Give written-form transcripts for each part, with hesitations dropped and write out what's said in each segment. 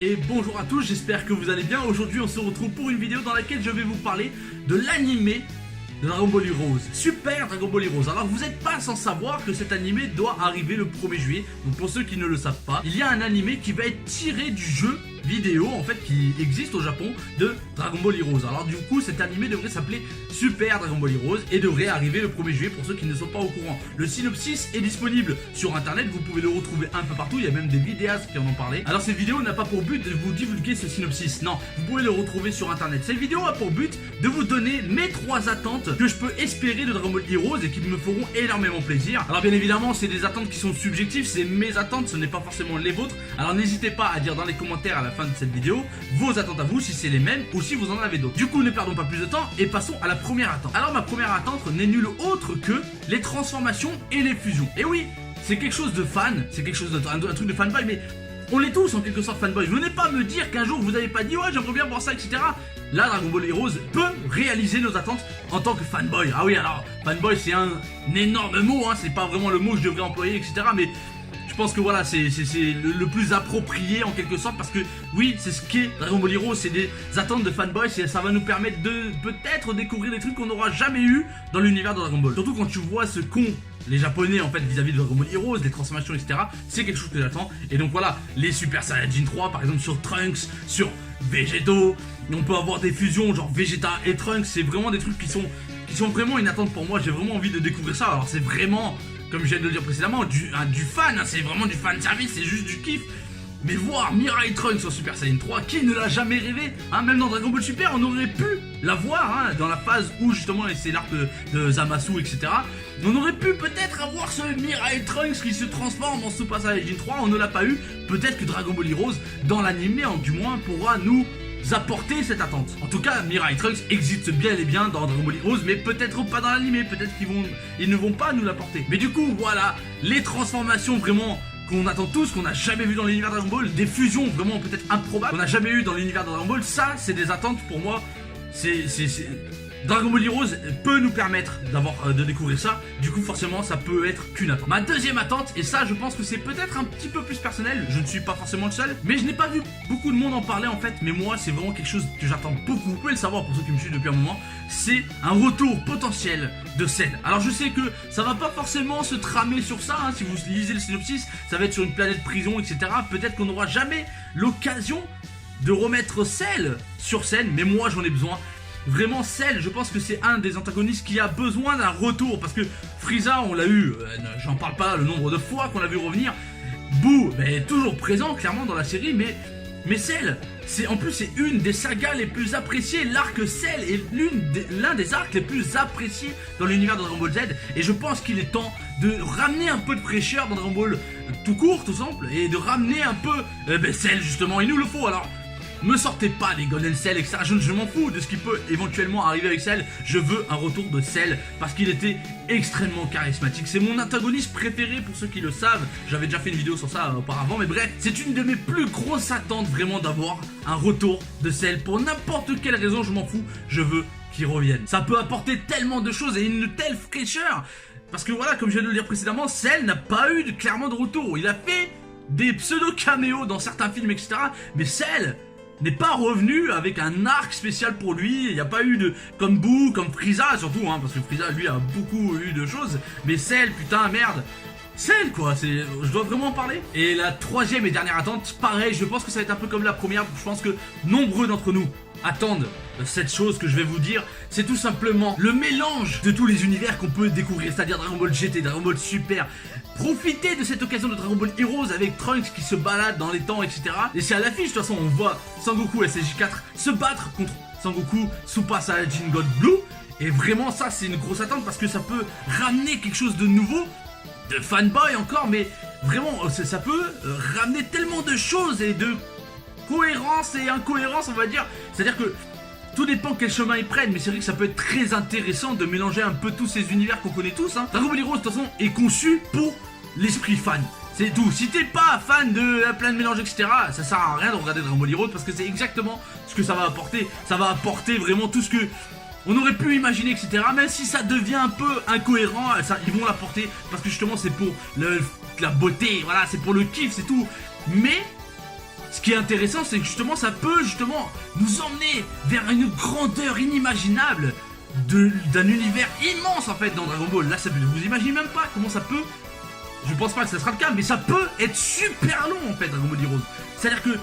Et bonjour à tous, j'espère que vous allez bien. Aujourd'hui on se retrouve pour une vidéo dans laquelle je vais vous parler de l'animé de Dragon Ball Heroes, Super Dragon Ball Heroes. Alors vous n'êtes pas sans savoir que cet animé doit arriver le 1er juillet. Donc pour ceux qui ne le savent pas, il y a un animé qui va être tiré du jeu vidéo en fait qui existe au Japon de Dragon Ball Heroes. Alors du coup cet animé devrait s'appeler Super Dragon Ball Heroes et devrait arriver le 1er juillet pour ceux qui ne sont pas au courant. Le synopsis est disponible sur internet, vous pouvez le retrouver un peu partout, il y a même des vidéastes qui en ont parlé. Alors cette vidéo n'a pas pour but de vous divulguer ce synopsis, non, vous pouvez le retrouver sur internet. Cette vidéo a pour but de vous donner mes 3 attentes que je peux espérer de Dragon Ball Heroes et qui me feront énormément plaisir. Alors bien évidemment c'est des attentes qui sont subjectives, c'est mes attentes, ce n'est pas forcément les vôtres. Alors n'hésitez pas à dire dans les commentaires à la fin de cette vidéo vos attentes à vous, si c'est les mêmes ou si vous en avez d'autres. Du coup ne perdons pas plus de temps et passons à la première attente. Alors ma première attente n'est nulle autre que les transformations et les fusions. Et oui, c'est quelque chose de fan, c'est quelque chose de un truc de fanboy, mais on l'est tous en quelque sorte fanboy. Venez pas me dire qu'un jour vous n'avez pas dit ouais j'aimerais bien voir ça, etc. Là Dragon Ball Heroes peut réaliser nos attentes en tant que fanboy. Ah oui, alors fanboy c'est un énorme mot, hein, c'est pas vraiment le mot que je devrais employer, etc. Mais je pense que voilà, c'est le plus approprié en quelque sorte parce que oui, c'est ce qu'est Dragon Ball Heroes, c'est des attentes de fanboy, ça va nous permettre de peut-être découvrir des trucs qu'on n'aura jamais eu dans l'univers de Dragon Ball. Surtout quand tu vois ce qu'ont les japonais en fait vis-à-vis de Dragon Ball Heroes, des transformations, etc. C'est quelque chose que j'attends. Et donc voilà, les Super Saiyajin 3 par exemple sur Trunks, sur Vegeto, on peut avoir des fusions genre Vegeta et Trunks, c'est vraiment des trucs qui sont vraiment une attente pour moi, j'ai vraiment envie de découvrir ça. Alors c'est vraiment, comme je viens de le dire précédemment, du fan, hein, c'est vraiment du fan service, c'est juste du kiff. Mais voir Mirai Trunks sur Super Saiyan 3, qui ne l'a jamais rêvé, hein, même dans Dragon Ball Super, on aurait pu la voir, hein, dans la phase où justement c'est l'arc de Zamasu, etc. On aurait pu peut-être avoir ce Mirai Trunks qui se transforme en Super Saiyan 3, on ne l'a pas eu. Peut-être que Dragon Ball Heroes, dans l'anime, du moins, pourra nous apporter cette attente. En tout cas, Mirai Trunks existe bien et bien dans Dragon Ball Heroes, mais peut-être pas dans l'anime, peut-être qu'ils ne vont pas nous l'apporter. Mais du coup, voilà, les transformations vraiment qu'on attend tous, qu'on n'a jamais vu dans l'univers de Dragon Ball, des fusions vraiment peut-être improbables qu'on n'a jamais eu dans l'univers de Dragon Ball, ça c'est des attentes pour moi. Dragon Ball Heroes peut nous permettre de découvrir ça, du coup forcément ça peut être qu'une attente. Ma deuxième attente, et ça je pense que c'est peut-être un petit peu plus personnel, je ne suis pas forcément le seul, mais je n'ai pas vu beaucoup de monde en parler en fait, mais moi c'est vraiment quelque chose que j'attends beaucoup, vous pouvez le savoir pour ceux qui me suivent depuis un moment, c'est un retour potentiel de Cell. Alors je sais que ça va pas forcément se tramer sur ça, hein, si vous lisez le synopsis, ça va être sur une planète prison, etc. Peut-être qu'on n'aura jamais l'occasion de remettre Cell sur scène, mais moi j'en ai besoin. Vraiment Cell, je pense que c'est un des antagonistes qui a besoin d'un retour. Parce que Frieza, on l'a eu, j'en parle pas le nombre de fois qu'on l'a vu revenir. Boo, toujours présent clairement dans la série, mais Cell, en plus c'est une des sagas les plus appréciées. L'arc Cell est l'un des arcs les plus appréciés dans l'univers de Dragon Ball Z. Et je pense qu'il est temps de ramener un peu de fraîcheur dans Dragon Ball tout court, tout simple. Et de ramener un peu Cell justement, il nous le faut. Alors me sortez pas des Golden Cell, etc. Je m'en fous de ce qui peut éventuellement arriver avec Cell. Je veux un retour de Cell parce qu'il était extrêmement charismatique. C'est mon antagoniste préféré pour ceux qui le savent. J'avais déjà fait une vidéo sur ça auparavant, mais bref, c'est une de mes plus grosses attentes vraiment d'avoir un retour de Cell. Pour n'importe quelle raison, je m'en fous. Je veux qu'il revienne. Ça peut apporter tellement de choses et une telle fraîcheur. Parce que voilà, comme je viens de le dire précédemment, Cell n'a pas eu clairement de retour. Il a fait des pseudo-caméos dans certains films, etc. Mais Cell n'est pas revenu avec un arc spécial pour lui. Il n'y a pas eu de comme Boo, comme Frieza surtout, hein, parce que Frieza lui a beaucoup eu de choses. Mais Cell, putain, merde, Cell quoi, je dois vraiment en parler. Et la troisième et dernière attente, pareil, je pense que ça va être un peu comme la première. Je pense que nombreux d'entre nous attendent cette chose que je vais vous dire. C'est tout simplement le mélange de tous les univers qu'on peut découvrir, c'est-à-dire Dragon Ball GT, Dragon Ball Super. Profitez de cette occasion de Dragon Ball Heroes avec Trunks qui se balade dans les temps, etc. Et c'est à l'affiche, de toute façon, on voit Sangoku SSJ4 se battre contre Sangoku Super Saiyajin God Blue. Et vraiment, ça, c'est une grosse attente parce que ça peut ramener quelque chose de nouveau, de fanboy encore, mais vraiment, ça peut ramener tellement de choses et de cohérence et incohérence, on va dire. C'est-à-dire que tout dépend quel chemin ils prennent, mais c'est vrai que ça peut être très intéressant de mélanger un peu tous ces univers qu'on connaît tous, hein. Dragon Ball Heroes de toute façon est conçu pour l'esprit fan. C'est tout. Si t'es pas fan de plein de mélanges, etc., ça sert à rien de regarder Dragon Ball Heroes parce que c'est exactement ce que ça va apporter. Ça va apporter vraiment tout ce que on aurait pu imaginer, etc. Même si ça devient un peu incohérent, ils vont l'apporter parce que justement c'est pour la beauté, voilà, c'est pour le kiff, c'est tout. Mais ce qui est intéressant, c'est que justement ça peut justement nous emmener vers une grandeur inimaginable d'un univers immense en fait dans Dragon Ball. Là, vous imaginez même pas comment ça peut. Je pense pas que ça sera le cas, mais ça peut être super long en fait, Dragon Ball Heroes. C'est-à-dire que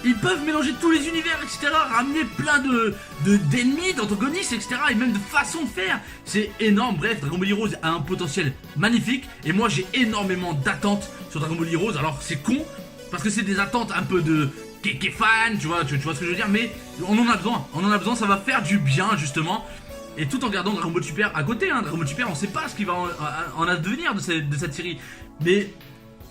ils peuvent mélanger tous les univers, etc. Ramener plein d'ennemis, d'antagonistes, etc. Et même de façons de faire. C'est énorme. Bref, Dragon Ball Heroes a un potentiel magnifique. Et moi, j'ai énormément d'attentes sur Dragon Ball Heroes. Alors, c'est con, parce que c'est des attentes un peu de fan, tu vois ce que je veux dire. Mais on en a besoin. On en a besoin, ça va faire du bien, justement. Et tout en gardant Dragon Ball Super à côté. Dragon Ball Super, on sait pas ce qui va en advenir de cette série. Mais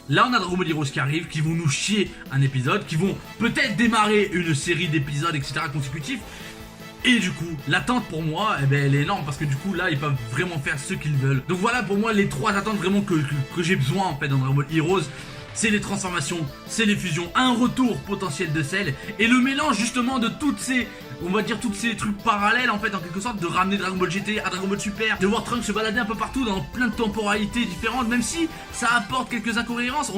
là, on a Dragon Ball Heroes qui arrive, qui vont nous chier un épisode, qui vont peut-être démarrer une série d'épisodes, etc. consécutifs. Et du coup, l'attente pour moi, elle est énorme parce que du coup, là, ils peuvent vraiment faire ce qu'ils veulent. Donc voilà pour moi les 3 attentes vraiment que j'ai besoin en fait dans Dragon Ball Heroes. C'est les transformations, c'est les fusions, un retour potentiel de Cell et le mélange justement de toutes ces, on va dire tous ces trucs parallèles en fait en quelque sorte, de ramener Dragon Ball GT à Dragon Ball Super, de voir Trunks se balader un peu partout dans plein de temporalités différentes, même si ça apporte quelques incohérences.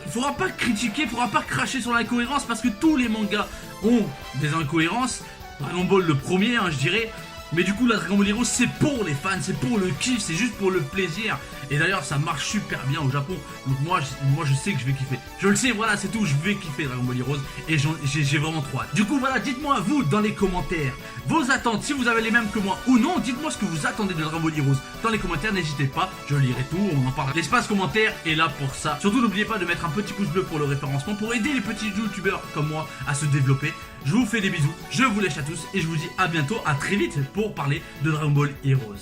Faudra pas critiquer, faudra pas cracher sur l'incohérence parce que tous les mangas ont des incohérences. Dragon Ball le premier, je dirais. Mais du coup, la Dragon Ball Heroes, c'est pour les fans, c'est pour le kiff, c'est juste pour le plaisir. Et d'ailleurs, ça marche super bien au Japon. Donc moi, je sais que je vais kiffer. Je le sais, voilà, c'est tout, je vais kiffer Dragon Ball Heroes. Et j'ai vraiment trop hâte. Du coup, voilà, dites-moi, vous, dans les commentaires, vos attentes, si vous avez les mêmes que moi ou non. Dites-moi ce que vous attendez de Dragon Ball Heroes dans les commentaires, n'hésitez pas, je lirai tout, on en parle. L'espace commentaire est là pour ça. Surtout, n'oubliez pas de mettre un petit pouce bleu pour le référencement, pour aider les petits youtubeurs comme moi à se développer. Je vous fais des bisous, je vous lèche à tous et je vous dis à bientôt, à très vite pour parler de Dragon Ball Heroes.